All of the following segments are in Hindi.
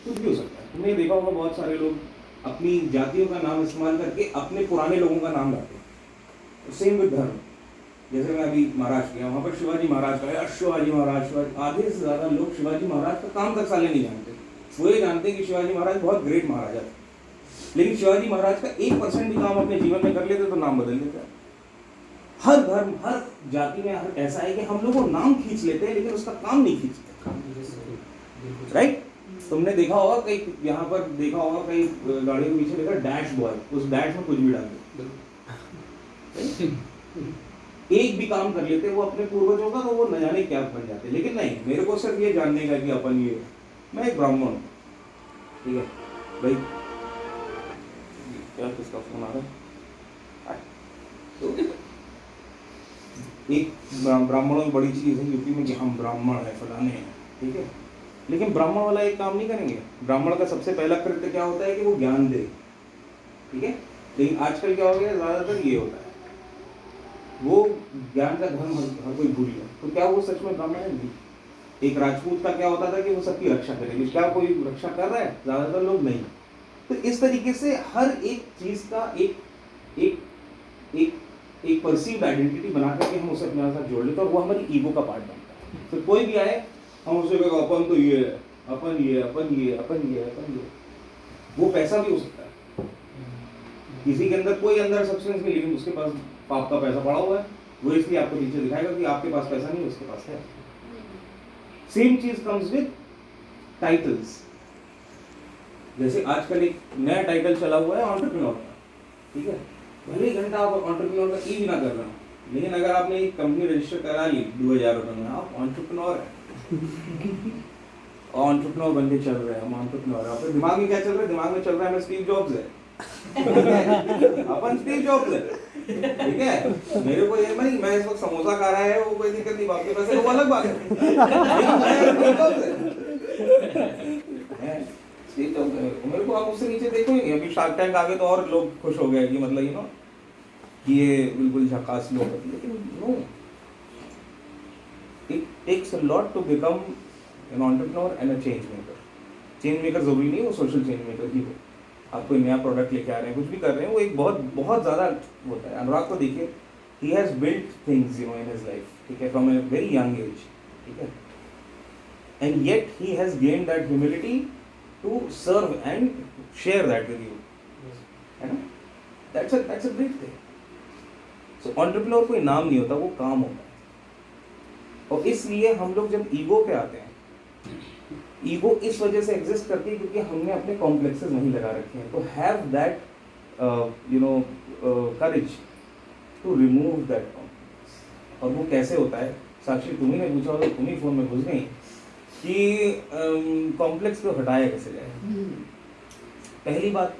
कुछ भी हो सकता है। तुमने देखा होगा बहुत सारे लोग अपनी जातियों का नाम इस्तेमाल करके अपने पुराने लोगों का नाम लाते हैं। सेम विद धर्म। जैसे मैं अभी महाराष्ट्र गया, वहाँ पर शिवाजी महाराज का है, शिवाजी महाराज शिवाजी, आधे से ज़्यादा लोग शिवाजी महाराज का काम तक साले नहीं जानते। वो ये जानते हैं कि शिवाजी महाराज बहुत ग्रेट महाराजा थे, लेकिन शिवाजी महाराज का 1% भी काम अपने जीवन में कर लेते तो नाम बदल देते। हर धर्म, हर जाति में हर ऐसा है कि हम लोग वो नाम खींच लेते हैं लेकिन उसका काम नहीं खींचते। राइट? तुमने देखा होगा कई, यहाँ पर देखा होगा कई गाड़ी के पीछे देखा डैश बॉय, उस डैश में कुछ भी डाल दो, एक भी काम कर लेते वो अपने पूर्वजों का, तो वो न जाने क्या बन जाते। लेकिन नहीं, मेरे को सिर्फ ये जानने का कि अपन ये, मैं एक ब्राह्मण हूँ, ठीक है भाई, क्या किसका फोन आ रहा है? तो एक ब्राह्मणों की बड़ी चीज़ है यूपी में कि हम ब्राह्मण है, फलाने हैं, ठीक है। लेकिन ब्राह्मण वाला एक काम नहीं करेंगे। ब्राह्मण का सबसे पहला कृत्य क्या होता है कि वो ज्ञान दे, ठीक है। लेकिन आजकल क्या हो गया, ज़्यादातर ये होता है, वो ज्ञान का धर्म हर कोई भूल गया। तो क्या वो सच में ब्राह्मण है? नहीं। एक राजपूत का क्या होता था कि वो सबकी रक्षा करेंगे, क्या कोई रक्षा कर रहा है? ज़्यादातर लोग नहीं। तो इस तरीके से हर एक चीज़ का एक एक एक एक परसीव्ड आइडेंटिटी बना करके हम उसे अपने साथ जोड़ लेते हैं और वो हमारी ईगो का पार्ट बनता है। तो कोई भी आए, हम उसे कहेंगे अपन तो ये है, अपन ये, अपन ये, अपन ये, अपन ये। वो पैसा भी हो सकता है, किसी के अंदर कोई अंदर सब्सटेंस नहीं, लेकिन उसके पास पाप का पैसा पड़ा हुआ है, वो इसलिए आपको नीचे दिखाएगा कि आपके पास पैसा नहीं, उसके पास है। सेम चीज कम्स विद टाइटल्स। जैसे आजकल एक नया टाइटल चला हुआ है एंटरप्रेन्योर का, ठीक है। भले ही घंटा आप एंटरप्रेन्योर का ई भी ना कर रहे हो, लेकिन अगर आपने एक कंपनी रजिस्टर करा ली 2000 रुपये में, आप एंटरप्रेन्योर है। एंटरप्रेन्योर बन के चल रहे हैं, हम एंटरप्रेन्योर है। दिमाग में क्या चल रहा है? दिमाग में चल रहा है मैं स्टीव जॉब्स है। अपन स्टीव जॉब्स है, ठीक है। मेरे को ये मैं इस वक्त समोसा खा रहा है, वो कोई दिक्कत नहीं, बाकी पैसे वो अलग बात है। मेरे को आप उससे नीचे देखोगे। अभी शार्क टैंक आ गए तो और लोग खुश हो गए कि मतलब यू नो कि ये बिल्कुल झकास लोग हैं, लेकिन no, it takes a lot to become an entrepreneur and a change maker. Change maker जरूरी नहीं, वो सोशल चेंज मेकर ही हो। आप कोई नया प्रोडक्ट लेके आ रहे हैं, कुछ भी कर रहे हैं, वो एक बहुत बहुत ज़्यादा होता है। अनुराग को देखिए, he has built things you know in his life, ठीक है, from a very young age, ठीक है, and yet he has gained that humility to serve and share that with you, है ना? That's a great thing. So entrepreneur कोई नाम नहीं होता, वो काम होता है। और इसलिए हम लोग जब ईगो पे आते हैं, ईगो इस वजह से एग्जिस्ट करती है क्योंकि हमने अपने कॉम्प्लेक्सेस नहीं लगा रखे हैं। तो have that you know courage to remove that complex. और वो कैसे होता है? साक्षी, तुम्ही ने पूछा तो तुम ही फोन में घुस गई कि कॉम्प्लेक्स को हटाया कैसे जाए। पहली बात,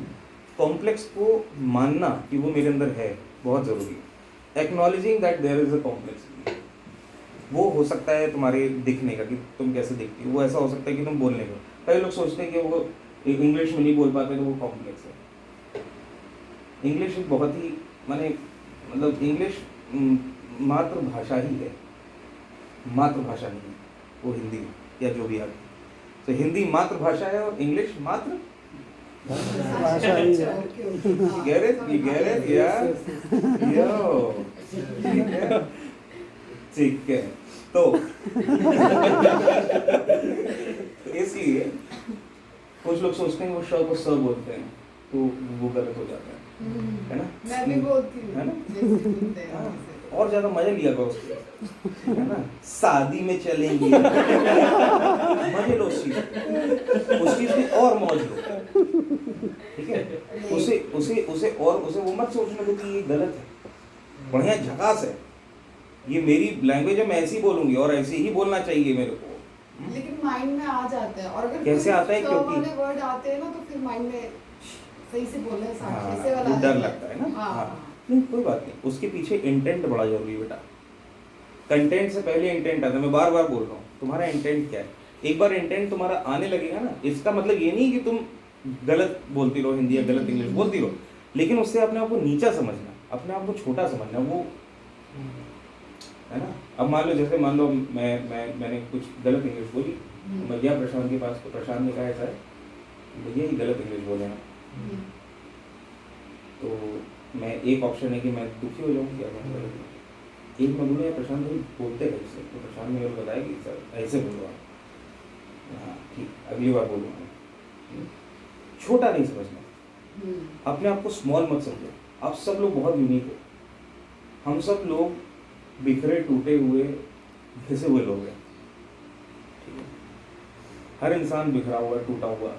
कॉम्प्लेक्स को मानना कि वो मेरे अंदर है बहुत ज़रूरी है। Acknowledging that there is a complex. वो हो सकता है तुम्हारे दिखने का, कि तुम कैसे दिखती हो, वो ऐसा हो सकता है कि तुम बोलने का। कई लोग सोचते हैं कि वो इंग्लिश में नहीं बोल पाते तो वो कॉम्प्लेक्स है। इंग्लिश एक बहुत ही मतलब इंग्लिश मातृभाषा ही है, मातृभाषा नहीं, वो हिंदी या जो भी आप, तो हिंदी मातृभाषा है और इंग्लिश मात्र भाषा ही है। ठीक है। तो इसलिए कुछ लोग सोचते हैं वो श को स बोलते हैं तो वो गलत हो जाता है ना? मैं भी बोलती हूँ, है ना? सुनते हैं हाँ, वैसे। और ज्यादा मजा लिया करो उसके, है ना? शादी में चलेंगे, मजे लो उस चीज में और मौज लो, ठीक है। उसे उसे उसे और उसे वो मत सोचने दो कि ये गलत है, बढ़िया झकास है, ये मेरी लैंग्वेज है, मैं ऐसी बोलूंगी और ऐसे ही बोलना चाहिए मेरे को। लेकिन माइंड में आ जाता है, और अगर कैसे आता है? क्योंकि वाले वर्ड आते हैं ना तो फिर माइंड में सही से बोलना है, हाँ, से वाला डर लगता है ना। हाँ, नहीं कोई बात नहीं, उसके पीछे इंटेंट बड़ा जरूरी है बेटा। कंटेंट से पहले इंटेंट आता है। मैं बार बार बोल रहा हूँ, तुम्हारा इंटेंट क्या है। एक बार इंटेंट तुम्हारा आने लगेगा ना, इसका मतलब ये नहीं कि तुम गलत बोलती रहो हिंदी या गलत इंग्लिश बोलती रहो, लेकिन उससे अपने आप को नीचा समझना, अपने आप को छोटा समझना, वो है ना। अब मान लो, जैसे मान लो मैंने कुछ गलत इंग्लिश बोली, मैं गया प्रशांत के पास, तो प्रशांत ने कहा ऐसा है भैया ये गलत इंग्लिश बोले ना, तो मैं एक ऑप्शन है कि मैं दुखी हो जाऊँ या मैं गलत हूँ। एक मैं बोलूँ प्रशांत भाई बोलते हैं कैसे, तो प्रशांत ने मेरे को बताया कि सर ऐसे बोलो आप, हाँ ठीक, अगली बार बोलूँगा। छोटा नहीं समझना, अपने आप को स्मॉल मत समझो। आप सब लोग बहुत यूनिक हो, हम सब लोग बिखरे टूटे हुए घिसे हुए लोग हैं, ठीक है। हर इंसान बिखरा हुआ टूटा हुआ,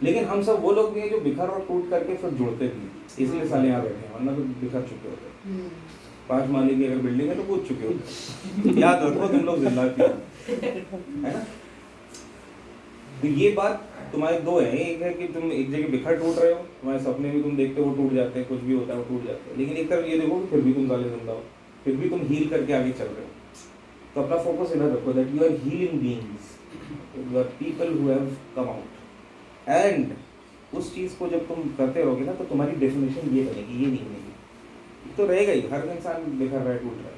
लेकिन हम सब वो लोग भी हैं जो बिखर और टूट करके फिर जुड़ते भी हैं, इसलिए साले यहाँ बैठे हैं, वरना तो बिखर चुके होते। 5 माले की अगर बिल्डिंग है तो कूद चुके होते। याद रखो तुम लोग जिंदा थी, है ना। तो ये बात तुम्हारे दो है, एक है कि तुम एक जगह बिखर टूट रहे हो, तुम्हारे सपने भी तुम देखते हो वो टूट जाते हैं, कुछ भी होता है वो टूट जाते हैं, लेकिन एक तरफ ये देखो फिर भी तुम साले जिंदा हो, फिर भी तुम हील करके आगे चल रहे हो। तो अपना फोकस इधर रखो that you are healing beings, you are people who have come out. And उस चीज़ को जब तुम करते रहोगे ना तो तुम्हारी डेफिनेशन ये बनेगी, ये नहीं बनेगी। तो रहेगा ही, हर इंसान बिखर रहा है, टूट रहा है,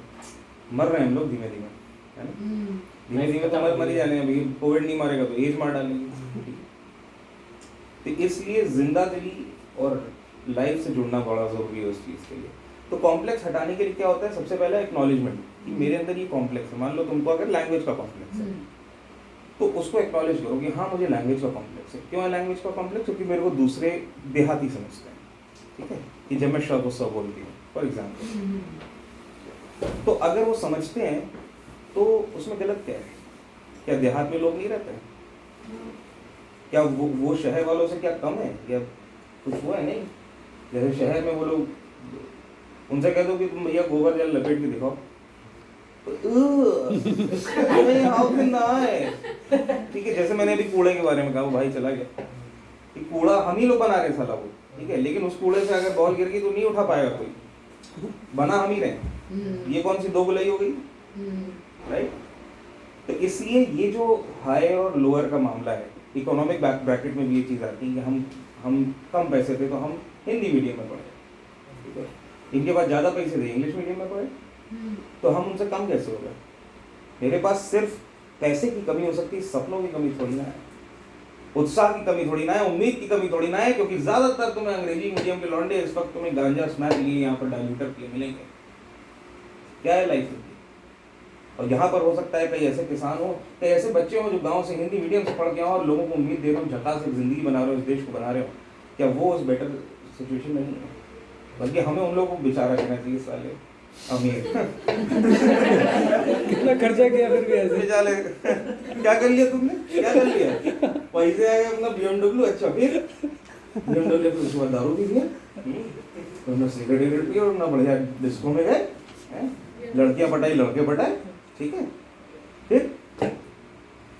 मर रहे हैं हम लोग धीमे धीमे, है ना। धीमे धीमे तो मर ही जाने हैं। अभी कोविड नहीं मारेगा तो एज मार डालेंगे। तो इसलिए जिंदा दिली और लाइफ से जुड़ना बड़ा जरूरी है उस चीज़ के लिए। तो कॉम्प्लेक्स हटाने के लिए क्या होता है, सबसे पहला एक्नॉलेजमेंट कि मेरे अंदर ये कॉम्प्लेक्स है। मान लो तुमको अगर लैंग्वेज का कॉम्प्लेक्स है तो उसको एक्नॉलेज करो कि हाँ मुझे लैंग्वेज का कॉम्प्लेक्स है। क्यों है लैंग्वेज का कॉम्प्लेक्स? क्योंकि मेरे को दूसरे देहाती समझते हैं, ठीक है, कि जब मैं श को स बोलती हूँ फॉर एग्जाम्पल। तो अगर वो समझते हैं तो उसमें गलत क्या है? क्या देहात में लोग नहीं रहते हैं? क्या वो शहर वालों से क्या कम है या कुछ हुआ है? नहीं। जैसे शहर में वो लोग, उनसे कह दो कि तुम भैया गोबर जल लपेट के दिखाओ, हाउ कैन आई, ठीक है। जैसे मैंने अभी कूड़े के बारे में कहा, वो भाई चला गया कि कूड़ा हम ही लोग बना रहे साला वो, ठीक है, लेकिन उस कूड़े से अगर बॉल गिर गई तो नहीं उठा पाएगा कोई, बना हम ही रहे। ये कौन सी दो बुलाई हो गई, राइट। तो इसलिए ये जो हाई और लोअर का मामला है, इकोनॉमिक ब्रैकेट में भी ये चीज़ आती है कि हम कम पैसे थे तो हम हिंदी मीडियम में पढ़े, ठीक है, इनके पास ज़्यादा पैसे थे इंग्लिश मीडियम में पढ़े, तो हम उनसे कम कैसे हो गए? मेरे पास सिर्फ पैसे की कमी हो सकती है, सपनों की कमी थोड़ी ना है, उत्साह की कमी थोड़ी ना है, उम्मीद की कमी थोड़ी ना है, क्योंकि ज़्यादातर तुम्हें अंग्रेजी मीडियम के लौंडे इस वक्त तुम्हें गांजा स्मैक लिए यहाँ पर डायल्यूटर के मिलेंगे। क्या है लाइफ इनकी? और यहाँ पर हो सकता है कई ऐसे किसान हो, कई ऐसे बच्चे हो जो गांव से हिंदी मीडियम से पढ़ के आओ और लोगों को उम्मीद दे रहे हो, झकास से जिंदगी बना रहे हो, इस देश को बना रहे हो। क्या वो उस बेटर सिचुएशन में नहीं है? बल्कि हमें उन लोगों को बेचारा करना चाहिए साले अमीर। कितना खर्चा किया फिर भी ऐसे बेचारे क्या कर लिया तुमने, क्या कर लिया? पैसे आए अपना BMW, अच्छा फिर BMW फिर उसके बाद दारू पी लिया, तो अपना सिगरेट पिया और अपना बढ़िया डिस्को में गए, लड़कियां पटाई, लड़के पटाए, ठीक है। फिर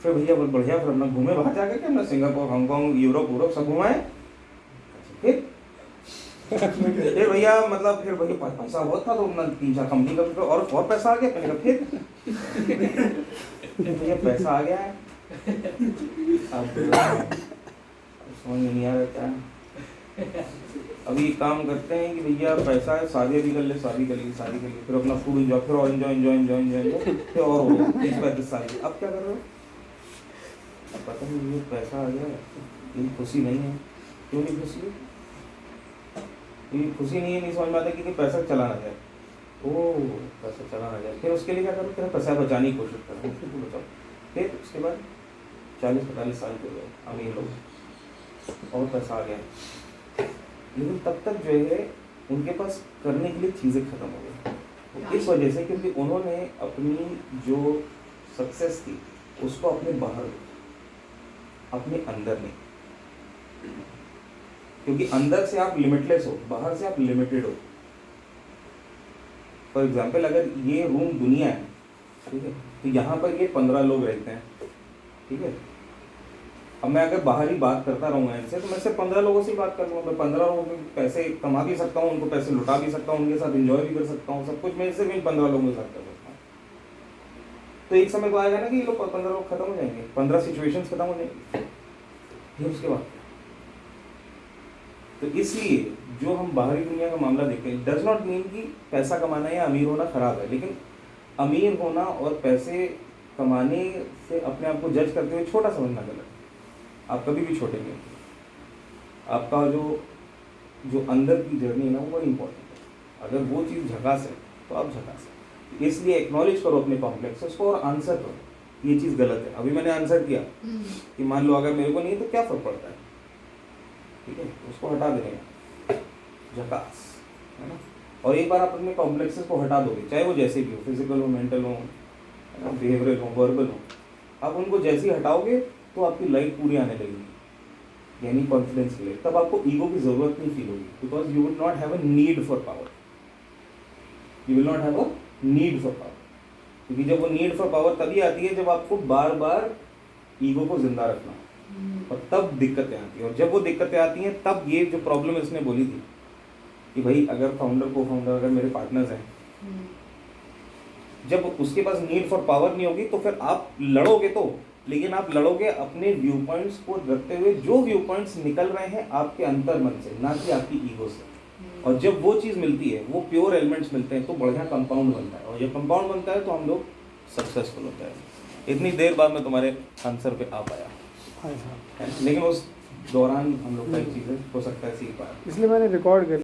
भैया बहुत बढ़िया फिर अपना घूमे बाहर जाकर के, अपना सिंगापुर, हांगकांग, यूरोप सब घुमाए। फिर भैया मतलब फिर भैया पैसा बहुत था तो अपना 3-4 कंपनी का और पैसा आ गया। मैंने कहा फिर भैया पैसा आ गया है, अब समझ में नहीं आ रहा क्या। अभी काम करते हैं कि भैया पैसा है, शादी भी कर ले, शादी कर ली, फिर अपना फूड एंजॉय, फिर और एंजॉय, फिर और हो गया 30-35 साल। अब क्या कर रहे हो? अब पता नहीं, ये पैसा आ गया, ये खुशी नहीं है। क्यों नहीं खुशी है? ये खुशी नहीं है, नहीं समझ में आता कि पैसा चला ना जाए। ओह पैसा चला ना जाए, फिर उसके लिए क्या करो? फिर पैसा बचाने की कोशिश करो, फिर बचाओ। फिर उसके बाद 40-45 साल के हो गए अमीर लोग और पैसा आ गया, लेकिन तब तक जो है उनके पास करने के लिए चीज़ें खत्म हो गई। इस वजह से क्योंकि उन्होंने अपनी जो सक्सेस थी उसको अपने बाहर, अपने अंदर नहीं। क्योंकि अंदर से आप लिमिटलेस हो, बाहर से आप लिमिटेड हो। फॉर एग्जाम्पल अगर ये रूम दुनिया है, ठीक है, तो यहाँ पर ये 15 लोग रहते हैं, ठीक है। अब मैं अगर बाहर ही बात करता रहूँगा इनसे तो मैं सिर्फ 15 लोगों से ही बात कर लूँगा। मैं 15 लोगों के पैसे कमा भी सकता हूँ, उनको पैसे लुटा भी सकता हूँ, उनके साथ एंजॉय भी कर सकता हूँ, सब कुछ मैं सिर्फ इन 15 लोगों के साथ कर सकता हूँ। तो एक समय को आएगा ना कि ये लोग 15 लोग खत्म हो जाएंगे, 15 सिचुएशंस खत्म हो जाएंगी, फिर उसके बाद। तो इसलिए जो हम बाहरी दुनिया का मामला देखते हैं, डज नॉट मीन कि पैसा कमाना या अमीर होना खराब है, लेकिन अमीर होना और पैसे कमाने से अपने आप को जज करते हुए छोटा समझना गलत है। आप कभी भी छोटे नहीं होते। आपका जो जो अंदर की जर्नी है ना वो इम्पोर्टेंट है। अगर वो चीज़ झकास है तो आप झकास है। इसलिए एक्नॉलेज करो अपने कॉम्प्लेक्सेस को और आंसर करो ये चीज़ गलत है। अभी मैंने आंसर किया कि मान लो अगर मेरे को नहीं है तो क्या फ़र्क पड़ता है, ठीक है, उसको हटा देने का, झकास, है ना। और एक बार आप अपने कॉम्प्लेक्सेस को हटा दोगे, चाहे वो जैसे भी हो, फिजिकल हो, मेंटल हो, बिहेवियरल हो, वर्बल हो, आप उनको जैसे ही हटाओगे तो आपकी लाइफ पूरी आने लगेगी, यानी कॉन्फिडेंस के लिए। तब आपको ईगो की जरूरत नहीं फील होगी, because you will not have a need for power. You will not have a need for power, क्योंकि जब वो नीड फॉर पावर तभी आती है जब आपको बार बार ईगो को जिंदा रखना, और तब दिक्कतें आती हैं। और जब वो दिक्कतें आती हैं तब ये जो प्रॉब्लम इसने बोली थी कि भाई अगर फाउंडर को फाउंडर अगर मेरे पार्टनर्स हैं, जब उसके पास नीड फॉर पावर नहीं होगी तो फिर आप लड़ोगे तो, लेकिन आप लड़ोगे अपने व्यू पॉइंट्स को रखते हुए, जो व्यू पॉइंट्स निकल रहे हैं आपके अंतर मन से, ना कि आपकी ईगो से। और जब वो चीज़ मिलती है, वो प्योर एलिमेंट्स मिलते हैं, तो बढ़िया कंपाउंड बनता है, और जब कंपाउंड बनता है तो हम लोग सक्सेसफुल होते हैं। इतनी देर बाद मैं तुम्हारे आंसर पे आ पाया, हाँ साहब, लेकिन उस दौरान हम लोग कई चीज़ें हो सकता है सीख पाए। इसलिए मैंने रिकॉर्ड कर